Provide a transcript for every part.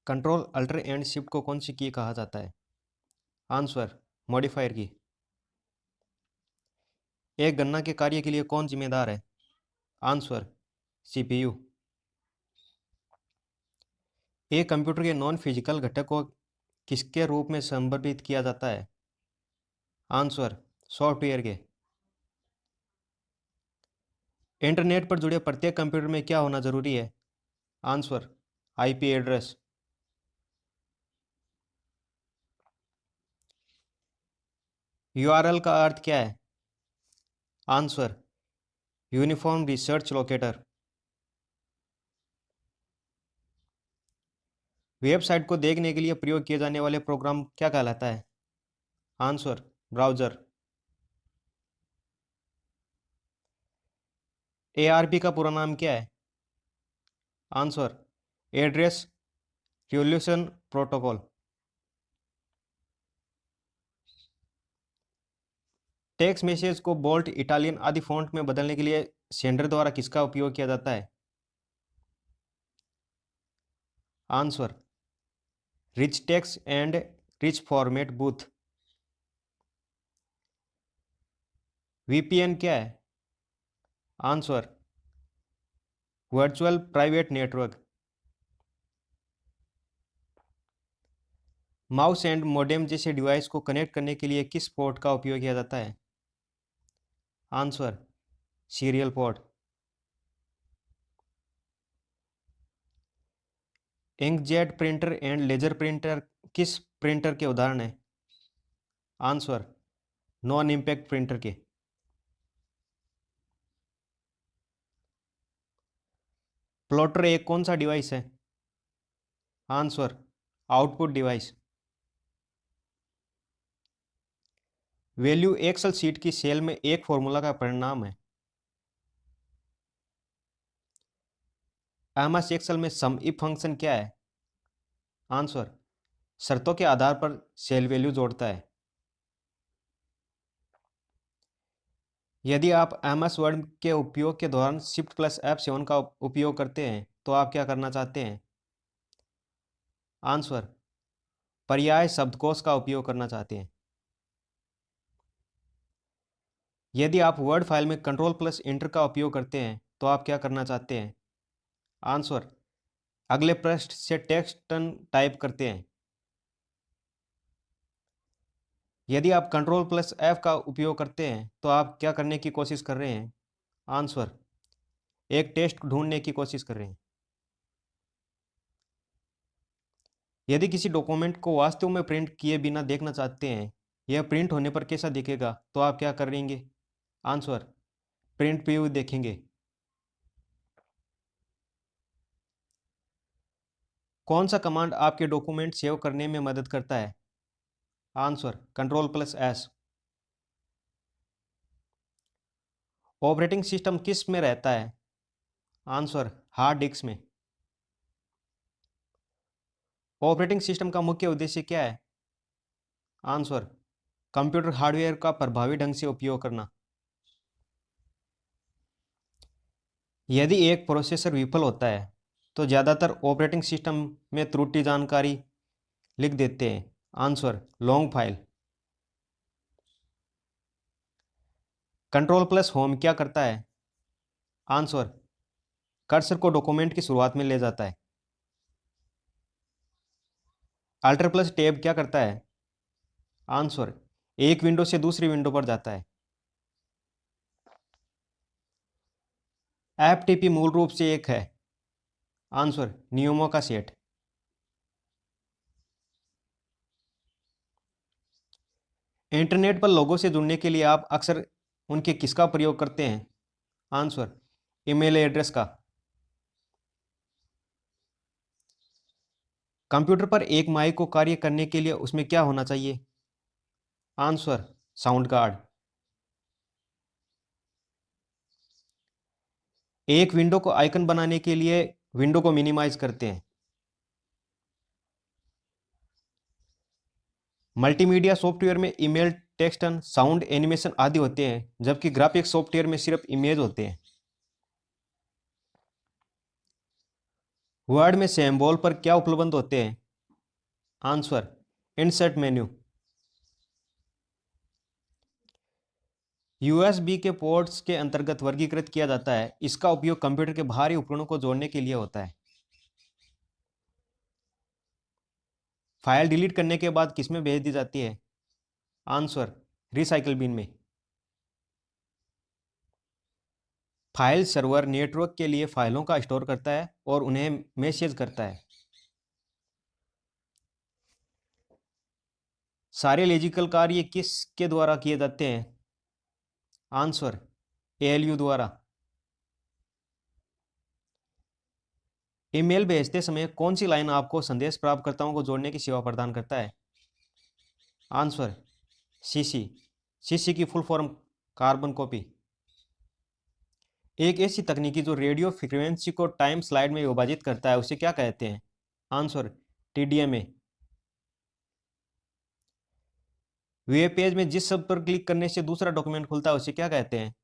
Control alter and shift को कौन सी की कहा जाता है? आंसर मॉडिफायर की। एक गणना के कार्य के लिए कौन जिम्मेदार है? Answer CPU. एक कंप्यूटर के नॉन फिजिकल घटक को किसके रूप में संदर्भित किया जाता है? आंसर सॉफ्टवेयर के। इंटरनेट पर जुड़े प्रत्येक कंप्यूटर में क्या होना जरूरी है? Answer IP address. यूआरएल का अर्थ क्या है? Answer uniform research locator. Website को देखने के लिए प्रयोग किए जाने वाले प्रोग्राम क्या कहलाता है? Answer browser. एआरपी का पूरा नाम क्या है? Answer address resolution protocol. Text message को बोल्ड, इटालियन आदि फॉन्ट में बदलने के लिए सेंडर द्वारा किसका उपयोग किया जाता है? Answer rich text and rich format booth. VPN क्या है? Answer virtual private network. Mouse and modem जैसे डिवाइस को कनेक्ट करने के लिए किस पोर्ट का उपयोग किया जाता है? Answer serial port. Inkjet printer and laser printer किस प्रिंटर के उदाहरण हैं? आंसर नॉन इम्पैक्ट प्रिंटर के। प्लॉटर एक कौन सा डिवाइस है? Answer output device. Value excel sheet की सेल में एक फॉर्मूला का परिणाम है। एमएस एक्सेल में सम इफ फंक्शन क्या है? आंसर शर्तों के आधार पर सेल वैल्यू जोड़ता है। यदि आप एमएस वर्ड के उपयोग के दौरान शिफ्ट प्लस F7 का उपयोग करते हैं तो आप क्या करना चाहते हैं? आंसर पर्याय शब्दकोश का उपयोग करना चाहते हैं। यदि आप वर्ड फाइल में कंट्रोल प्लस इंटर का उपयोग करते हैं तो आप क्या करना चाहते हैं? आंसर अगले पृष्ठ से टेक्स्ट टाइप करते हैं। यदि आप कंट्रोल प्लस F का उपयोग करते हैं तो आप क्या करने की कोशिश कर रहे हैं? आंसर एक टेक्स्ट ढूंढने की कोशिश कर रहे हैं। यदि किसी डॉक्यूमेंट को वास्तव में प्रिंट किए बिना देखना चाहते हैं, यह प्रिंट होने पर कैसा दिखेगा, तो आप क्या करेंगे? आंसर प्रिंट प्रीव्यू देखेंगे। कौन सा कमांड आपके डॉक्यूमेंट सेव करने में मदद करता है? Answer control plus S. Operating system किस में रहता है? आंसर हार्ड डिस्क में। ऑपरेटिंग सिस्टम का मुख्य उद्देश्य क्या है? आंसर कंप्यूटर हार्डवेयर का प्रभावी ढंग से उपयोग करना। यदि एक प्रोसेसर विफल होता है तो ज़्यादातर ऑपरेटिंग सिस्टम में त्रुटि जानकारी लिख देते हैं। Answer long file. Control plus home क्या करता है? आंसर कर्सर को डॉक्यूमेंट की शुरुआत में ले जाता है। अल्टर प्लस टैब क्या करता है? आंसर एक विंडो से दूसरी विंडो पर जाता है। एफटीपी मूल रूप से एक है। आंसर नियमों का सेट। इंटरनेट पर लोगों से जुड़ने के लिए आप अक्सर उनके किसका प्रयोग करते हैं? आंसर ईमेल एड्रेस का। कंप्यूटर पर एक माइक को कार्य करने के लिए उसमें क्या होना चाहिए? Answer sound card. एक विंडो को आइकन बनाने के लिए विंडो को मिनिमाइज करते हैं। मल्टीमीडिया सॉफ्टवेयर में ईमेल, टेक्स्ट, साउंड, एनिमेशन आदि होते हैं, जबकि ग्राफिक्स सॉफ्टवेयर में सिर्फ इमेज होते हैं। वर्ड में सिंबल पर क्या उपलब्ध होते हैं? Answer, insert menu. यूएसबी के पोर्ट्स के अंतर्गत वर्गीकृत किया जाता है। इसका उपयोग कंप्यूटर के बाहरी उपकरणों को जोड़ने के लिए होता है। फाइल डिलीट करने के बाद किसमें भेज दी जाती है? आंसर, रिसाइकल बिन में। फाइल सर्वर नेटवर्क के लिए फाइलों का स्टोर करता है और उन्हें मैसेज करता है। सारे लॉजिकल कार्य किसके द्वारा किए जाते हैं? आंसर, एएलयू द्वारा। ईमेल भेजते समय कौन सी लाइन आपको संदेश प्राप्तकर्ताओं को जोड़ने की सेवा प्रदान करता है? Answer, CC. सीसी की फुल फॉर्म कार्बन कॉपी। एक ऐसी तकनीकी जो रेडियो फ्रीक्वेंसी को टाइम स्लाइड में विभाजित करता है उसे क्या कहते हैं? Answer, TDMA. वेब पेज में जिस शब्द पर क्लिक करने से दूसरा डॉक्यूमेंट खुलता है उसे क्या कहते हैं?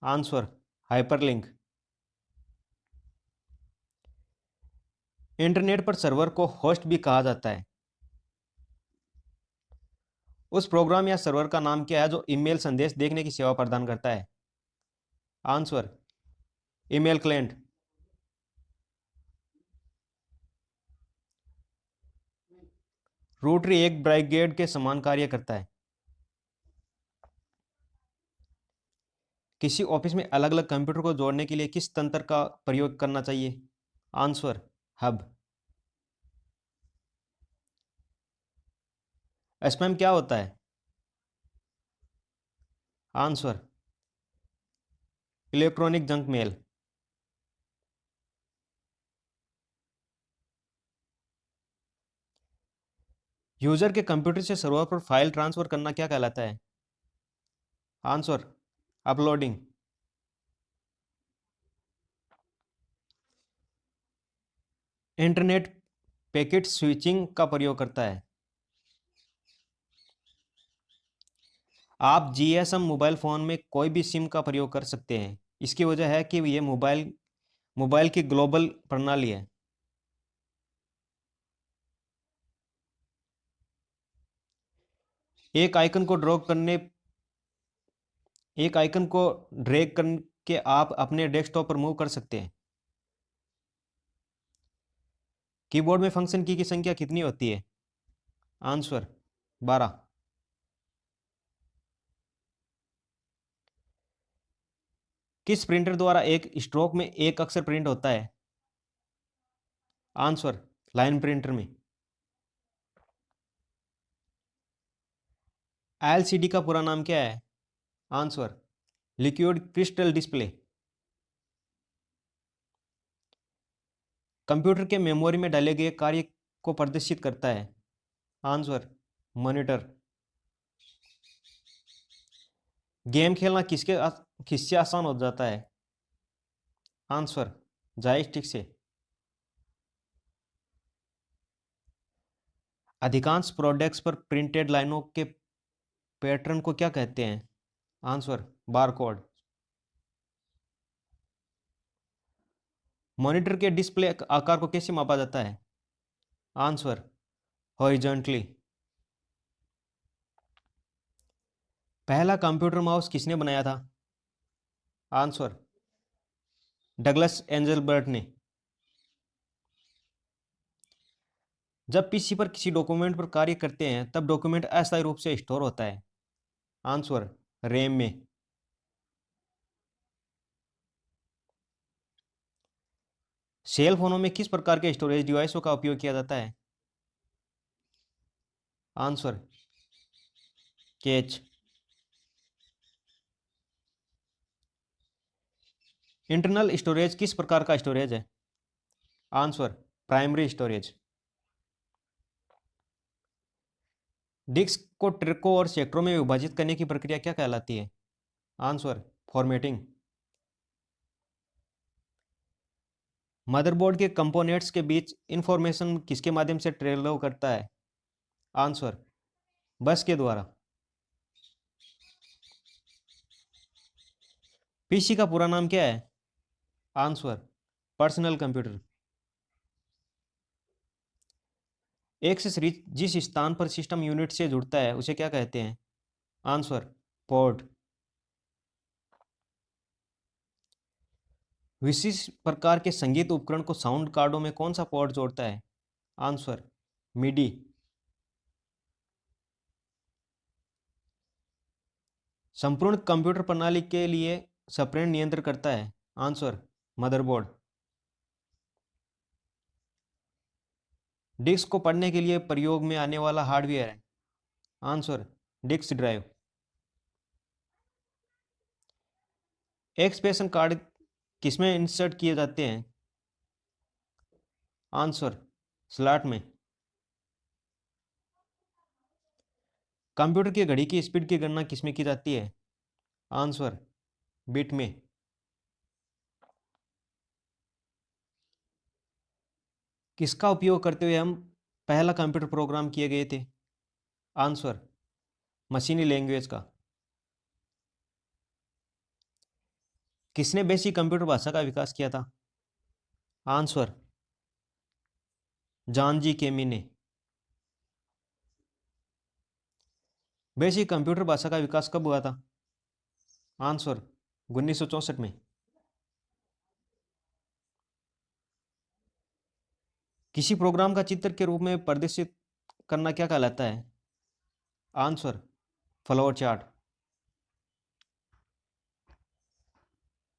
Answer, hyperlink. इंटरनेट पर सर्वर को होस्ट भी कहा जाता है। उस प्रोग्राम या सर्वर का नाम क्या है जो ईमेल संदेश देखने की सेवा प्रदान करता है? Answer, email client. रोटरी एक ब्रिगेड के समान कार्य करता है। किसी ऑफिस में अलग अलग कंप्यूटर को जोड़ने के लिए किस तंत्र का प्रयोग करना चाहिए? Answer, hub. स्पैम क्या होता है? Answer, electronic junk mail. User के कंप्यूटर से सर्वर पर फाइल ट्रांसफर करना क्या कहलाता है? Answer, uploading. Internet packet switching का प्रयोग करता है। आप जीएसएम मोबाइल फ़ोन में कोई भी सिम का प्रयोग कर सकते हैं। इसकी वजह है कि ये मोबाइल मोबाइल की ग्लोबल प्रणाली है। एक आइकन को ड्रैग करके आप अपने डेस्कटॉप पर मूव कर सकते हैं। कीबोर्ड में फंक्शन की संख्या कितनी होती है? आंसर, 12। किस प्रिंटर द्वारा एक स्ट्रोक में एक अक्षर प्रिंट होता है? आंसर, लाइन प्रिंटर में। एलसीडी का पूरा नाम क्या है? Answer, liquid crystal display. Computer के मेमोरी में डाले गए कार्य को प्रदर्शित करता है? Answer, monitor. गेम खेलना किससे आसान हो जाता है? आंसर, जॉयस्टिक से। अधिकांश प्रोडक्ट्स पर प्रिंटेड लाइनों के पैटर्न को क्या कहते हैं? Answer, barcode. मॉनिटर के डिस्प्ले आकार को कैसे मापा जाता है? Answer, horizontally. पहला कंप्यूटर माउस किसने बनाया था? आंसर, डगलस एंजलबर्ट ने। जब पीसी पर किसी डॉक्यूमेंट पर कार्य करते हैं तब डॉक्यूमेंट अस्थायी रूप से स्टोर होता है? आंसर, रैम में। सेल फोनों में किस प्रकार के स्टोरेज डिवाइसों का उपयोग किया जाता है? Answer, catch. इंटरनल स्टोरेज किस प्रकार का स्टोरेज है? Answer, primary storage. डिस्क को ट्रकों और सेक्टरों में विभाजित करने की प्रक्रिया क्या कहलाती है? Answer, formatting. मदरबोर्ड के कंपोनेंट्स के बीच इंफॉर्मेशन किसके माध्यम से ट्रेवल करता है? आंसर, बस के द्वारा। पीसी का पूरा नाम क्या है? Answer, personal computer. एक्सेस जिस स्थान पर सिस्टम यूनिट से जुड़ता है उसे क्या कहते हैं? Answer, port. विशिष्ट प्रकार के संगीत उपकरण को साउंड कार्डों में कौन सा पोर्ट जोड़ता है? आंसर, मिडी। संपूर्ण कंप्यूटर प्रणाली के लिए सप्रेम नियंत्रण करता है? Answer, motherboard. डिस्क को पढ़ने के लिए प्रयोग में आने वाला हार्डवेयर है? Answer, disk drive. Expression card किसमें इंसर्ट किए जाते हैं? आंसर, स्लॉट में। कंप्यूटर की घड़ी की स्पीड की गणना किसमें की जाती है? आंसर, बिट में। किसका उपयोग करते हुए हम पहला कंप्यूटर प्रोग्राम किए गए थे? आंसर, मशीनी लैंग्वेज का। किसने बेसिक कंप्यूटर भाषा का विकास किया था? आंसर, जॉन जी केमी ने। बेसिक कंप्यूटर भाषा का विकास कब हुआ था? आंसर, 1964 में। किसी प्रोग्राम का चित्र के रूप में प्रदर्शित करना क्या कहलाता है? Answer, floor chart.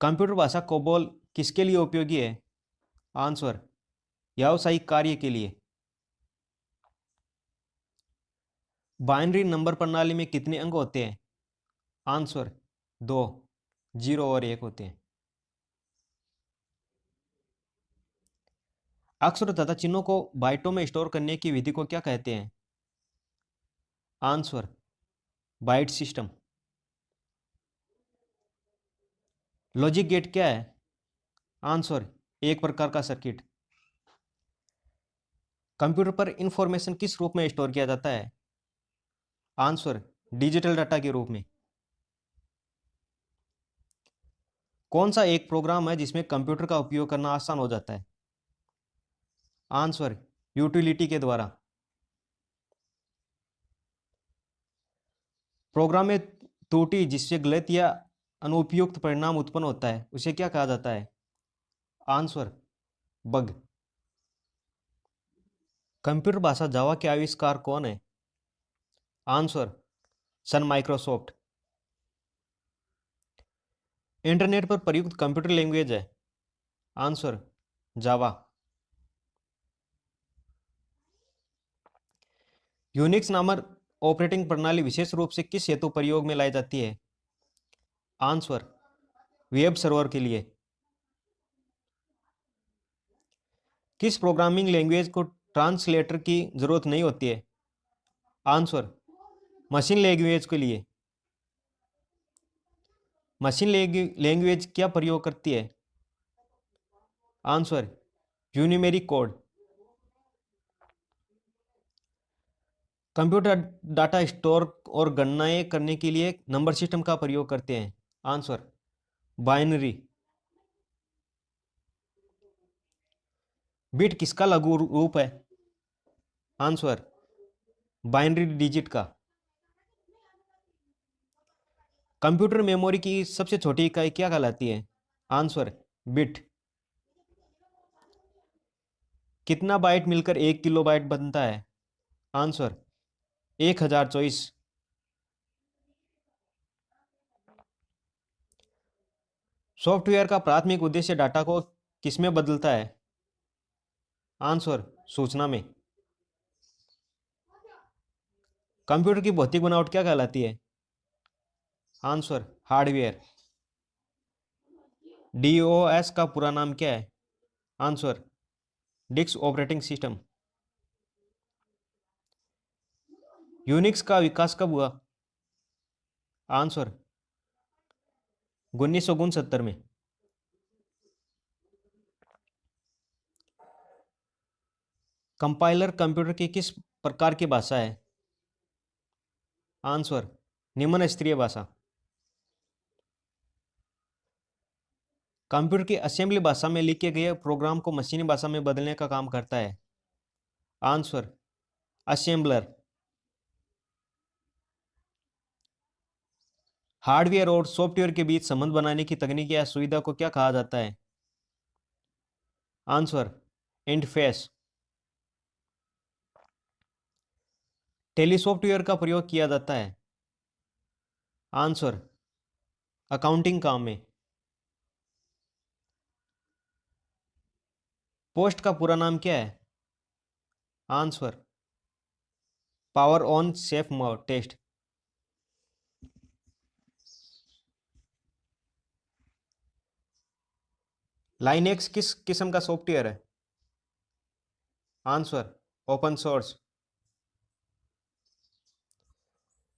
कंप्यूटर भाषा कोबोल किसके लिए उपयोगी है? आंसर, व्यावसायिक कार्य के लिए। बाइनरी नंबर प्रणाली में कितने अंक होते हैं? आंसर, 2, 0 और 1 होते हैं। अक्षर तथा चिन्हों को बाइटों में स्टोर करने की विधि को क्या कहते हैं? Answer, byte system. Logic gate क्या है? आंसर, एक प्रकार का सर्किट। कंप्यूटर पर इंफॉर्मेशन किस रूप में स्टोर किया जाता है? आंसर, डिजिटल डाटा के रूप में। कौन सा एक प्रोग्राम है जिसमें कंप्यूटर का उपयोग करना आसान हो जाता है? आंसर, यूटिलिटी के द्वारा। प्रोग्राम में त्रुटि जिससे गलत या अनुपयुक्त परिणाम उत्पन्न होता है उसे क्या कहा जाता है? Answer, bug. कंप्यूटर भाषा जावा के आविष्कार कौन है? आंसर, सन माइक्रोसॉफ्ट। इंटरनेट पर प्रयुक्त कंप्यूटर लैंग्वेज है? आंसर, जावा। यूनिक्स नामक ऑपरेटिंग प्रणाली विशेष रूप से किस हेतु प्रयोग में लाई जाती है? आंसर, वेब सर्वर के लिए। किस प्रोग्रामिंग लैंग्वेज को ट्रांसलेटर की जरूरत नहीं होती है? आंसर, मशीन लैंग्वेज के लिए। मशीन लैंग्वेज क्या प्रयोग करती है? आंसर, यूनिमेरिक कोड। कंप्यूटर डाटा स्टोर और गणनाएं करने के लिए नंबर सिस्टम का प्रयोग करते हैं? Answer, binary. बिट किसका लघु रूप है? आंसर, बाइनरी डिजिट का। कंप्यूटर मेमोरी की सबसे छोटी इकाई क्या कहलाती है? Answer, bit. कितना बाइट मिलकर 1 किलोबाइट बनता है? आंसर, 1024। सॉफ्टवेयर का प्राथमिक उद्देश्य डाटा को किसमें बदलता है? आंसर, सूचना में। कंप्यूटर की भौतिक बनावट क्या कहलाती है? Answer, hardware. डीओएस का पूरा नाम क्या है? Answer, disk operating system. Unix का विकास कब हुआ? आंसर, 1969 में। कंपाइलर कंप्यूटर की किस प्रकार की भाषा है? आंसर, निम्न स्तरीय भाषा। कंप्यूटर की असेंबली भाषा में लिखे गए प्रोग्राम को मशीनी भाषा में बदलने का काम करता है? Answer, assembler. हार्डवेयर और सॉफ्टवेयर के बीच संबंध बनाने की तकनीक या सुविधा को क्या कहा जाता है? Answer, interface. टेली सॉफ्टवेयर का प्रयोग किया जाता है? आंसर, अकाउंटिंग काम में। पोस्ट का पूरा नाम क्या है? Answer, power on safe mode test. Linux किस किस्म का सॉफ्टवेयर है? Answer, open source.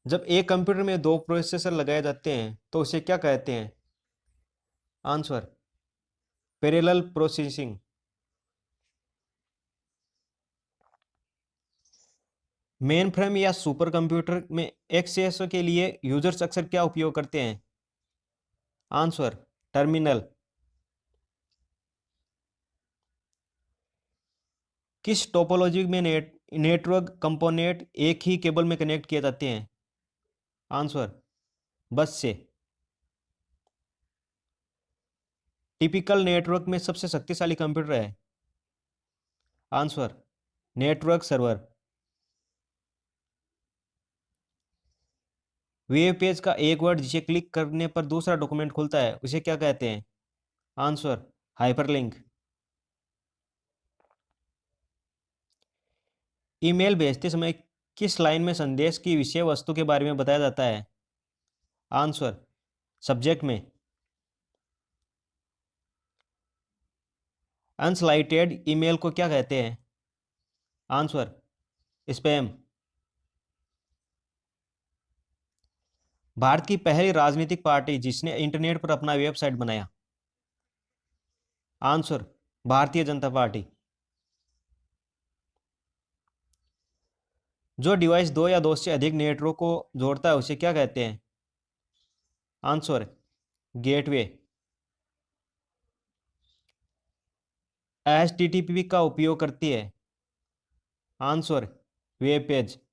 जब एक कंप्यूटर में दो प्रोसेसर लगाए जाते हैं तो उसे क्या कहते हैं? Answer, parallel processing. Main frame या सुपर कंप्यूटर में एक्सेस के लिए यूजर्स अक्सर क्या उपयोग करते हैं? Answer, terminal. किस टोपोलॉजी में नेटवर्क कंपोनेंट एक ही केबल में कनेक्ट किए जाते हैं? आंसर, बस से। टिपिकल नेटवर्क में सबसे शक्तिशाली कंप्यूटर है? Answer, network server. Web page का एक वर्ड जिसे क्लिक करने पर दूसरा डॉक्यूमेंट खुलता है उसे क्या कहते हैं? Answer, hyperlink. ईमेल भेजते समय किस लाइन में संदेश की विषय वस्तु के बारे में बताया जाता है? आंसर, सब्जेक्ट में। अनस्लाइटेड ईमेल को क्या कहते हैं? Answer, spam. भारत की पहली राजनीतिक पार्टी जिसने इंटरनेट पर अपना वेबसाइट बनाया? Answer, Bharatiya Janata party. जो डिवाइस दो या दो से अधिक नेटवर्क को जोड़ता है उसे क्या कहते हैं? Answer, gateway. HTTP का उपयोग करती है? Answer, web page.